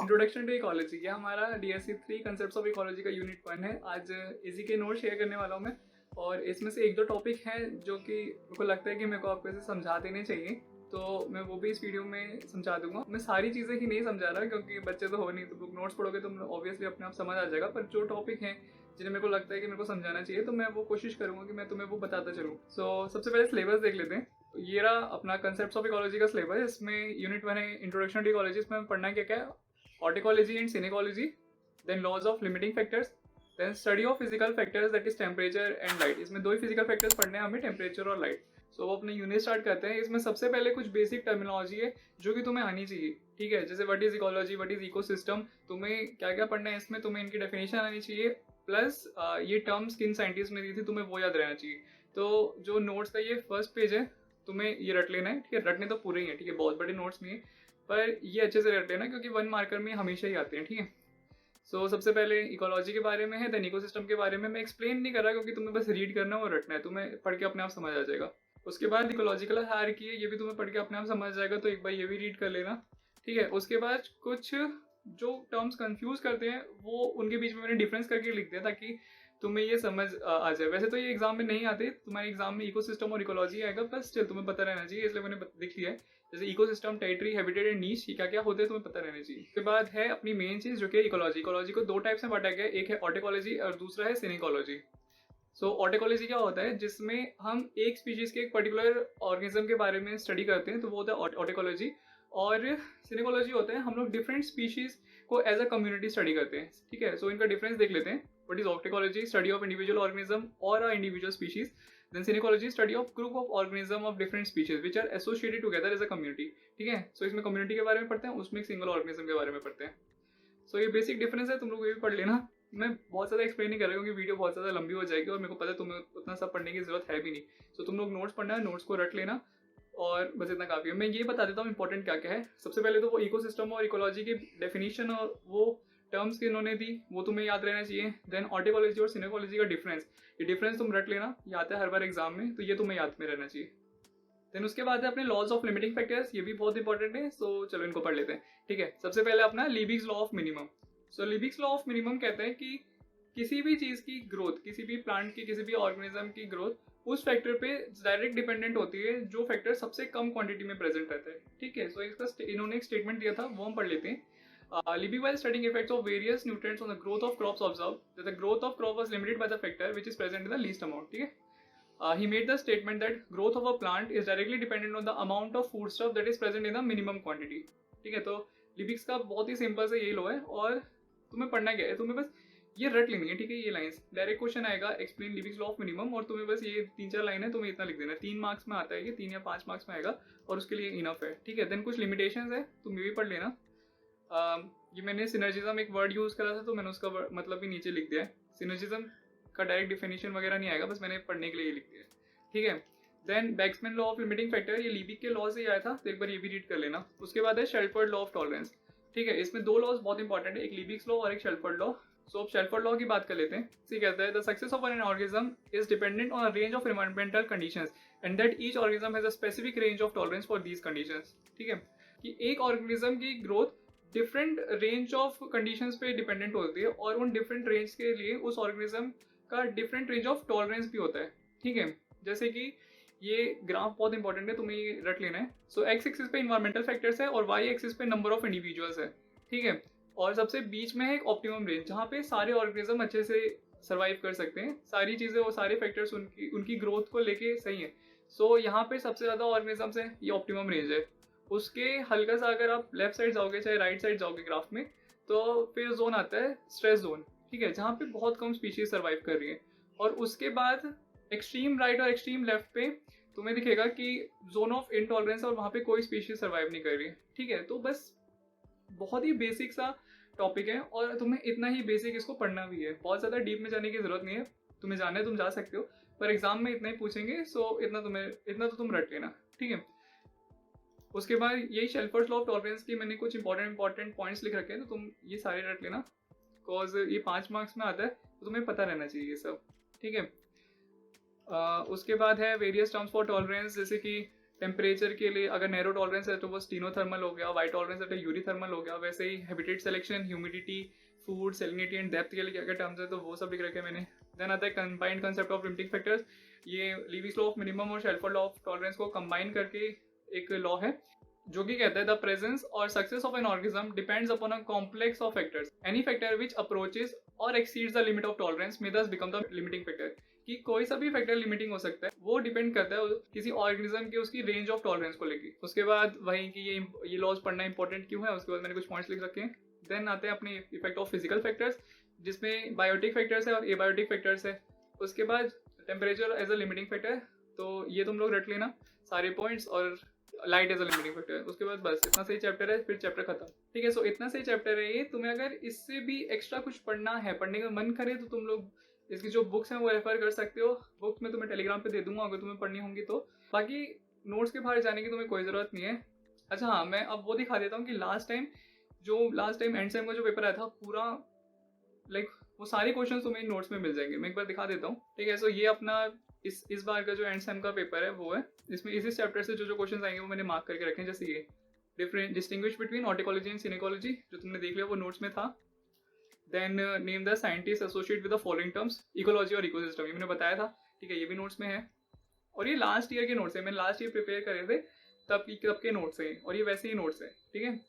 Introduction to ecology, ये हमारा DSC 3 concepts of ecology का यूनिट 1 है। आज इसी के नोट शेयर करने वाला हूँ मैं, और इसमें से एक दो टॉपिक हैं जो कि मेरे को लगता है कि मेरे को आपको ऐसे समझा देने चाहिए, तो मैं वो भी इस वीडियो में समझा दूंगा। मैं सारी चीज़ें ही नहीं समझा रहा क्योंकि बच्चे तो हो नहीं, तो बुक नोट्स पढ़ोगे तो ऑब्वियसली अपने आप समझ आ जाएगा, पर जो टॉपिक हैं जिन्हें मेरे को लगता है कि मेरे को समझाना चाहिए तो मैं वो कोशिश करूंगा कि मैं तुम्हें वो बताता चलूँ। सो सबसे पहले सिलेबस देख लेते हैं। ये रहा अपना कंसेप्ट्स ऑफ इकोलॉजी का सिलेबस। इसमें यूनिट 1 है इंट्रोडक्शन टू इकोलॉजी। इसमें पढ़ना क्या क्या है: Horticology and Synecology, then laws of limiting factors, then study of physical factors, that is temperature and light। इसमें दो ही physical factors पढ़ने हैं हमें, टेम्परेचर और लाइट। सो वो अपने यूनिट स्टार्ट करते हैं। इसमें सबसे पहले कुछ बेसिक टर्मिनोलॉजी है जो कि तुम्हें आनी चाहिए, ठीक है। जैसे what is ecology, what is ecosystem, तुम्हें क्या क्या पढ़ना है इसमें, तुम्हें इनकी डेफिनेशन आनी चाहिए, प्लस ये टर्म्स किन साइंटिस्ट ने दी थी तुम्हें वो याद रहना चाहिए। तो जो नोट्स का ये फर्स्ट पेज है, तुम्हें ये रट लेना है, ठीक है। रटने तो पूरे ही है, ठीक है, बहुत बड़े नोट्स नहीं है, पर ये अच्छे से रट लेना क्योंकि 1 मार्कर में हमेशा ही आते हैं, ठीक है। सो सबसे पहले इकोलॉजी के बारे में है, देन इकोसिस्टम के बारे में। मैं एक्सप्लेन नहीं कर रहा क्योंकि तुम्हें बस रीड करना है और रटना है, तुम्हें पढ़ के अपने आप समझ आ जाएगा। उसके बाद इकोलॉजिकल हायरार्की है, ये भी तुम्हें पढ़ के अपने आप समझ जाएगा, तो एक बार ये भी रीड कर लेना, ठीक है। उसके बाद कुछ जो टर्म्स कंफ्यूज करते हैं वो उनके बीच में मैंने डिफरेंस करके लिख दिया ताकि तुम्हें ये समझ आ जाए। वैसे तो ये एग्जाम में नहीं आते, तुम्हारे एग्जाम में इकोसिस्टम और इकोलॉजी आएगा, पर स्टिल तुम्हें पता रहना चाहिए, इसलिए मैंने लिख लिया है। जैसे इकोसिस्टम, टेरिटरी, हैबिटेट एंड नीश, क्या क्या होते हैं तुम्हें पता रहना चाहिए। उसके बाद है अपनी मेन चीज जो कि इकोलॉजी। इकोलॉजी को दो टाइप्स में बांटा गया है, एक है ऑर्टिकोलॉजी और दूसरा है सिनेकोलॉजी। सो ऑर्टिकोलॉजी क्या होता है, जिसमें हम एक स्पीशीज के एक पर्टिकुलर ऑर्गेनिज्म के बारे में स्टडी करते हैं, तो वो होता है ऑर्टिकोलॉजी। और सिनेकोलॉजी होता है हम लोग डिफरेंट स्पीशीज को एज अ कम्युनिटी स्टडी करते हैं, ठीक है। सो इनका डिफरेंस देख लेते हैं। What is autecology? Study of individual organism और a individual species. Then synecology, study of group of organism of different species which are associated together as a community, ठीक है। सो इसमें कम्युनिटी के बारे में पढ़ते हैं, उसमें एक सिंगल ऑर्गेनिज्म के बारे में पढ़ते हैं। सो ये बेसिक डिफरेंस है, तुम लोग ये भी पढ़ लेना। मैं बहुत ज़्यादा एक्सप्लेन नहीं कर रहा हूँ क्योंकि वीडियो बहुत ज़्यादा लंबी हो जाएगी और मेरे को पता है तुम्हें उतना सब पढ़ने की जरूरत है भी नहीं। सो तुम लोग नोट्स पढ़ना है, नोट्स को रट लेना, और बस इतना काफ़ी है। मैं ये बता देता हूँ इंपॉर्टेंट क्या क्या है। सबसे पहले तो वो इकोसिस्टम और इकोलॉजी की डेफिनेशन और वो टर्म्स की इन्होंने दी वो तुम्हें याद रहना चाहिए। देन ऑर्टिकोलॉजी और सिनेकोलॉजी का डिफरेंस, ये डिफरेंस तुम रट लेना, ये आता है हर बार एग्जाम में, तो ये तुम्हें याद में रहना चाहिए। देन उसके बाद है अपने लॉज ऑफ लिमिटिंग फैक्टर्स, ये भी बहुत इंपॉर्टेंट है, सो चलो इनको पढ़ लेते हैं, ठीक है। सबसे पहले अपना Liebig's law of minimum. So Liebig's law of minimum कहते हैं कि किसी भी चीज़ की ग्रोथ, किसी भी प्लांट की, किसी भी ऑर्गेनिज्म की ग्रोथ उस फैक्टर पे डायरेक्ट डिपेंडेंट होती है जो फैक्टर सबसे कम क्वांटिटी में प्रेजेंट रहता है, ठीक है। सो इसका इन्होंने एक स्टेटमेंट दिया था, वो हम पढ़ लेते हैं। Libby, while studying effects of various nutrients on the growth of crops, observed that the growth of crop was limited by the factor which is present in the least amount, ठीक है। He made the statement that growth of a plant is directly dependent on the amount of foodstuff that is present in the minimum quantity, ठीक है। तो लिबिक्स का बहुत ही simple से ये लो है, और तुम्हें पढ़ना क्या है, तुम्हें बस ये रट लेनी है, ठीक है। ये लाइंस डायरेक्ट क्वेश्चन आएगा, एक्सप्लेन लिबिक्स लॉ ऑफ मिनिमम, और तुम्हें बस ये 3-4 लाइन है, तुम्हें इतना लिख देना है। 3 मार्क्स में आता है ये, 3 या 5 मार्क्स में आएगा, और उसके लिए इनफ है, ठीक है। देन कुछ लिमिटेशंस है, तुम ये भी पढ़ लेना। ये मैंने सिनर्जिज्म एक वर्ड यूज करा था, तो मैंने उसका मतलब भी नीचे लिख दिया है। सिनर्जिज्म का डायरेक्ट डिफिनेशन वगैरह नहीं आएगा, बस मैंने पढ़ने के लिए ये लिख दिया है, ठीक है। देन बैक्समैन लॉ ऑफ लिमिटिंग फैक्टर, ये लीबिक के लॉ से आया था, तो एक बार ये भी रीड कर लेना। उसके बाद है शेल्फर्ड लॉ ऑफ टॉलरेंस, ठीक है। इसमें दो लॉज बहुत इंपॉर्टेंट है, एक लीबिक्स लॉ और एक शेल्फर्ड लॉ। सो अब शेल्फर्ड लॉ की बात कर लेते हैं। सी कहता है the success of an organism is dependent on a range of environmental conditions and that each organism has a specific range of tolerance for these conditions, ठीक है। कि एक ऑर्गेनिज्म की growth different range of conditions पे dependent होती है, और उन डिफरेंट रेंज के लिए उस ऑर्गेनिज्म का डिफरेंट रेंज ऑफ टॉलरेंस भी होता है, ठीक है। जैसे कि ये ग्राफ बहुत इंपॉर्टेंट है, तुम्हें ये रट लेना है। सो एक्स एक्सिस पे इन्वायरमेंटल फैक्टर्स है और वाई एक्सिस पे नंबर ऑफ इंडिविजुअल्स है, ठीक है। और सबसे बीच में है एक ऑप्टिमम रेंज, जहाँ पे सारे ऑर्गेनिज्म अच्छे से सर्वाइव कर सकते हैं, सारी चीज़ें और सारे फैक्टर्स उनकी ग्रोथ को लेके सही है। सो यहाँ पे सबसे ज़्यादा ऑर्गेनिजम्स है, ये ऑप्टिमम रेंज है। उसके हल्का सा अगर आप लेफ्ट साइड जाओगे चाहे राइट साइड जाओगे ग्राफ में, तो फिर जोन आता है स्ट्रेस जोन, ठीक है, जहाँ पे बहुत कम स्पीशीज सर्वाइव कर रही है। और उसके बाद एक्सट्रीम राइट और एक्सट्रीम लेफ्ट पे तुम्हें दिखेगा कि जोन ऑफ इनटॉलरेंस, और वहाँ पे कोई स्पीशीज सर्वाइव नहीं कर रही है, ठीक है। तो बस बहुत ही बेसिक सा टॉपिक है, और तुम्हें इतना ही बेसिक इसको पढ़ना भी है, बहुत ज़्यादा डीप में जाने की जरूरत नहीं है। तुम्हें जाना है तुम जा सकते हो, पर एग्जाम में इतना ही पूछेंगे, सो इतना तो तुम रट लेना, ठीक है। उसके बाद यही शेल्फर्ड लॉ ऑफ टॉलरेंस की मैंने कुछ इंपॉर्टेंट पॉइंट्स लिख रखे हैं, तो तुम ये सारे रट लेना, बिकॉज ये 5 मार्क्स में आता है, तो तुम्हें पता रहना चाहिए ये सब, ठीक है। उसके बाद है वेरियस टर्म्स फॉर टॉलरेंस, जैसे कि टेम्परेचर के लिए अगर नैरो टॉलरेंस है तो वो स्टीनोथर्मल हो गया, वाइड टॉलरेंस है तो यूरीथर्मल हो गया। वैसे ही habitat selection, humidity, food, salinity and depth के लिए क्या क्या टर्म्स है तो वो सब लिख रखे हैं मैंने। देन आता है combined concept of limiting factors. ये लीवीज लॉ ऑफ मिनिमम और शेल्फोर्ड लॉ ऑफ टॉलरेंस को कंबाइन करके एक लॉ है जो कि कहता है द प्रेजेंस और success of an organism depends upon a complex of factors. Any factor which approaches और exceeds the limit of tolerance may thus become the limiting factor. कि कोई सा भी फैक्टर लिमिटिंग हो सकता है, वो डिपेंड करता है किसी ऑर्गेनिज्म के उसकी रेंज ऑफ टॉलरेंस को लेके। उसके बाद वही कि ये लॉज पढ़ना इंपॉर्टेंट क्यों है, उसके बाद मैंने कुछ पॉइंट्स लिख रखे हैं। देन आते हैं अपने इफेक्ट ऑफ फिजिकल फैक्टर्स जिसमें बायोटिक फैक्टर्स है और एबायोटिक फैक्टर्स है। उसके बाद temperature as a limiting factor, तो ये तुम लोग रट लेना सारे पॉइंट्स, और light as a limiting factor. उसके बाद बस इतना सही चैप्टर है, फिर चैप्टर खत्म। ठीक है, सो इतना सही चैप्टर है ये। तुम्हें अगर इससे भी एक्स्ट्रा कुछ पढ़ना है, पढ़ने का मन करे, तो तुम लोग इसकी जो बुक्स हैं वो रेफर कर सकते हो। बुक्स मैं तुम्हें टेलीग्राम पे दे दूंगा अगर तुम्हें पढ़नी होंगी तो। बाकी नोट्स के बाहर जाने की तुम्हें कोई ज़रूरत नहीं है। अच्छा हाँ, मैं अब वो दिखा देता हूँ कि लास्ट टाइम एंड सेम का जो पेपर आया था पूरा, लाइक वो सारे क्वेश्चन तुम्हें नोट्स में मिल जाएंगे। मैं एक बार दिखा देता हूँ। ठीक है, सो ये अपना इस बार का जो एंड सेम का पेपर है वो है। इसमें इसी चैप्टर से जो क्वेश्चन आएंगे वो मैंने मार्क करके रखे हैं। जैसे ये distinguish between autecology and synecology जो तुमने देख लिया वो नोट्स में था। Then name the scientist associate with the following terms, ecology और इकोसिस्टम, ये मैंने बताया था। ठीक है, ये भी नोट्स में है। और ये लास्ट ईयर के नोट्स है, मैंने लास्ट ईयर प्रिपेयर करे थे तब के नोट्स हैं, और ये वैसे ही नोट्स है। ठीक है,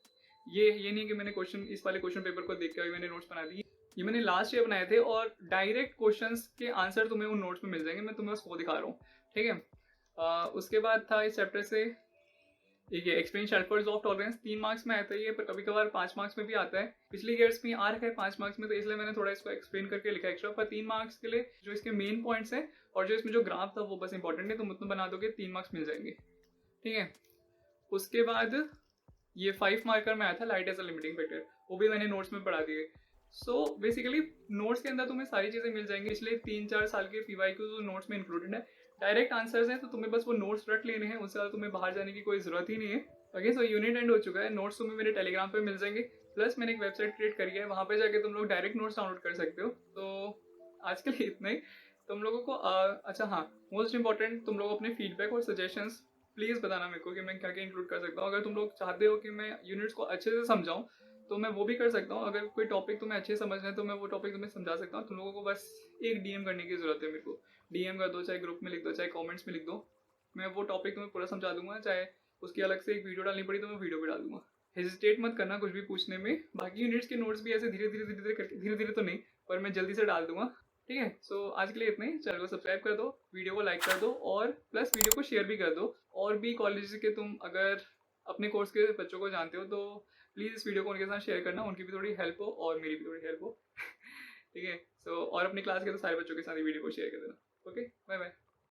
ये नहीं कि मैंने इस वाले क्वेश्चन पेपर को देख के मैंने नोट्स बना दिए। ये मैंने लास्ट ईयर बनाए थे, और डायरेक्ट क्वेश्चंस के आंसर तुम्हें उन नोट्स में मिल जाएंगे। मैं तुम्हें उसको दिखा रहा हूँ। ठीक है, उसके बाद था इस चैप्टर से ये explain Shelford law of tolerance. 3 marks में आता है ये, पर कभी कभार 5 मार्क्स में भी आता है। पिछली ईयर्स में आ रखा है 5 मार्क्स में, तो इसलिए मैंने थोड़ा इसको एक्सप्लेन करके लिखा एक्स्ट्रा। पर 3 मार्क्स के लिए जो इसके मेन पॉइंट्स हैं और जो इसमें जो ग्राफ था वो बस इंपॉर्टेंट है, तुम उतना बना दोगे 3 मार्क्स मिल जाएंगे। ठीक है, उसके बाद ये 5 मार्कर में आया था light as a limiting factor, वो भी मैंने नोट्स में पढ़ा दिए। सो बेसिकली नोट्स के अंदर तुम्हें सारी चीज़ें मिल जाएंगी। इसलिए 3-4 साल के पीवाईक्यू नोट्स में इंक्लूडेड है। डायरेक्ट आंसर्स हैं तो तुम्हें बस वो नोट्स रख लेने हैं, उससे ज़्यादा तुम्हें बाहर जाने की कोई ज़रूरत ही नहीं है। ओके, सो यूनिट एंड हो चुका है। नोट्स तुम्हें मेरे टेलीग्राम पे मिल जाएंगे, प्लस मैंने एक वेबसाइट क्रिएट करी है, वहाँ पे जाके तुम लोग डायरेक्ट नोट्स डाउनलोड कर सकते हो। तो आज के लिए इतना ही। तुम लोगों को अच्छा हाँ, मोस्ट इंपॉर्टेंट, तुम लोग अपने फीडबैक और सजेशंस प्लीज़ बताना मेरे को कि मैं क्या क्या इंक्लूड कर सकता हूँ। अगर तुम लोग चाहते हो कि मैं यूनिट्स को अच्छे से समझाऊँ तो मैं वो भी कर सकता हूँ। अगर कोई टॉपिक तुम्हें अच्छे समझना है तो मैं वो टॉपिक तुम्हें समझा सकता हूँ। तुम लोगों को बस एक डीएम करने की ज़रूरत है मेरे को। डीएम कर दो, चाहे ग्रुप में लिख दो, चाहे कमेंट्स में लिख दो, मैं वो टॉपिक तुम्हें पूरा समझा दूंगा। चाहे उसकी अलग से एक वीडियो डालनी पड़ी तो मैं वीडियो भी डाल दूंगा। हेजिटेट मत करना कुछ भी पूछने में। बाकी यूनिट्स के नोट्स भी ऐसे धीरे धीरे तो नहीं, पर मैं जल्दी से डाल दूंगा। ठीक है, सो आज के लिए इतना ही। चैनल को सब्सक्राइब कर दो, वीडियो को लाइक कर दो, और प्लस वीडियो को शेयर भी कर दो। और भी कॉलेज के तुम अगर अपने कोर्स के बच्चों को जानते हो तो प्लीज़ इस वीडियो को उनके साथ शेयर करना, उनकी भी थोड़ी हेल्प हो और मेरी भी थोड़ी हेल्प हो। ठीक है, सो और अपनी क्लास के तो सारे बच्चों के साथ वीडियो को शेयर कर देना। Okay, bye bye.